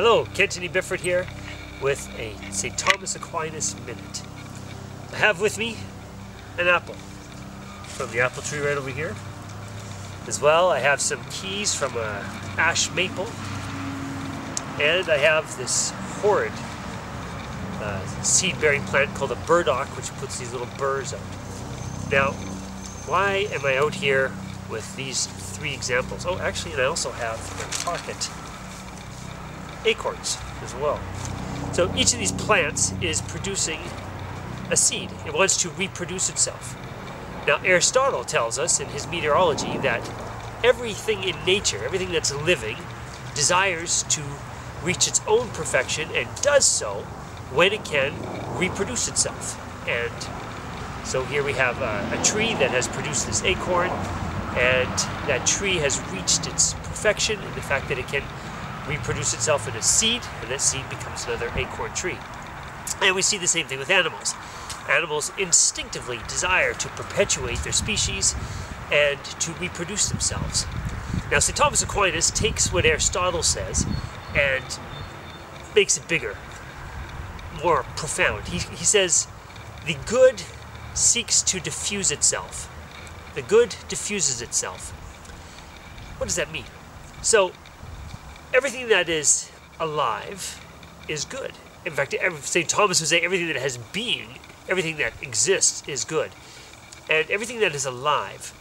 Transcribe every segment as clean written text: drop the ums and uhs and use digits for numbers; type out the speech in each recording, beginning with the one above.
Hello, Kenton E here with a St. Thomas Aquinas Minute. I have with me an apple from the apple tree right over here. As well, I have some keys from a ash maple, and I have this horrid seed-bearing plant called a burdock, which puts these little burrs out. Now, why am I out here with these three examples? Oh, actually, and I also have in my pocket acorns as well. So each of these plants is producing a seed. It wants to reproduce itself. Now, Aristotle tells us in his meteorology that everything in nature, everything that's living, desires to reach its own perfection and does so when it can reproduce itself. And so here we have a tree that has produced this acorn, and that tree has reached its perfection in the fact that it can reproduce itself in a seed, and that seed becomes another acorn tree. And we see the same thing with animals. Animals instinctively desire to perpetuate their species and to reproduce themselves. Now, St. Thomas Aquinas takes what Aristotle says and makes it bigger, more profound. He says, the good seeks to diffuse itself. The good diffuses itself. What does that mean? So, everything that is alive is good. In fact, St. Thomas would say everything that has being, everything that exists is good. And everything that is alive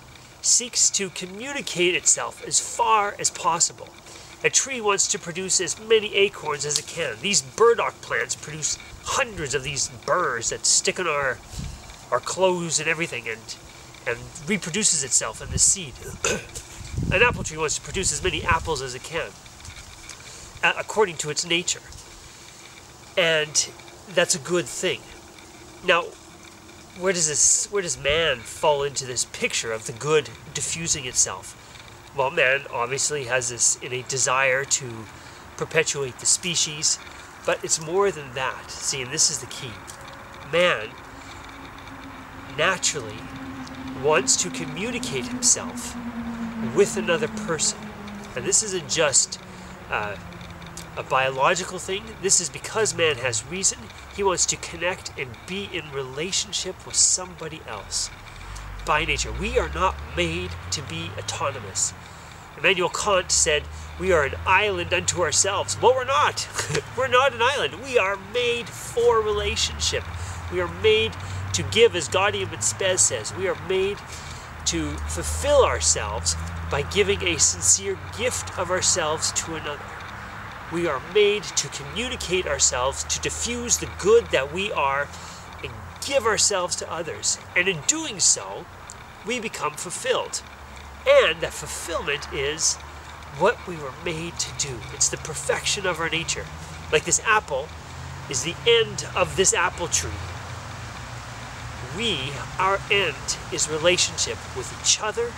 seeks to communicate itself as far as possible. A tree wants to produce as many acorns as it can. These burdock plants produce hundreds of these burrs that stick on our clothes and everything, and reproduces itself in the seed. An apple tree wants to produce as many apples as it can, according to its nature. And that's a good thing. Now, where does man fall into this picture of the good diffusing itself? Well, man obviously has this innate desire to perpetuate the species, but it's more than that. See, and this is the key. Man naturally wants to communicate himself with another person. And this isn't just a biological thing. This is because man has reason. He wants to connect and be in relationship with somebody else. By nature, we are not made to be autonomous. Immanuel Kant said, we are an island unto ourselves. Well, we're not. We're not an island. We are made for relationship. We are made to give, as Gaudium et Spes says. We are made to fulfill ourselves by giving a sincere gift of ourselves to another. We are made to communicate ourselves, to diffuse the good that we are, and give ourselves to others. And in doing so, we become fulfilled. And that fulfillment is what we were made to do. It's the perfection of our nature. Like this apple is the end of this apple tree. Our end is relationship with each other,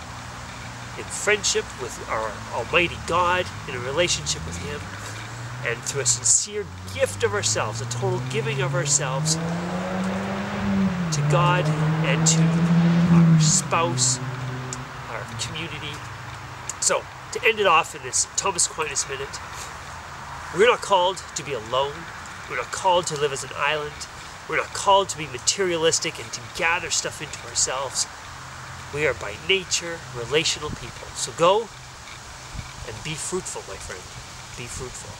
in friendship with our Almighty God, in a relationship with Him, and through a sincere gift of ourselves, a total giving of ourselves to God and to our spouse, our community. So, to end it off in this Thomas Aquinas Minute, we're not called to be alone. We're not called to live as an island. We're not called to be materialistic and to gather stuff into ourselves. We are by nature relational people. So go and be fruitful, my friend. Be fruitful.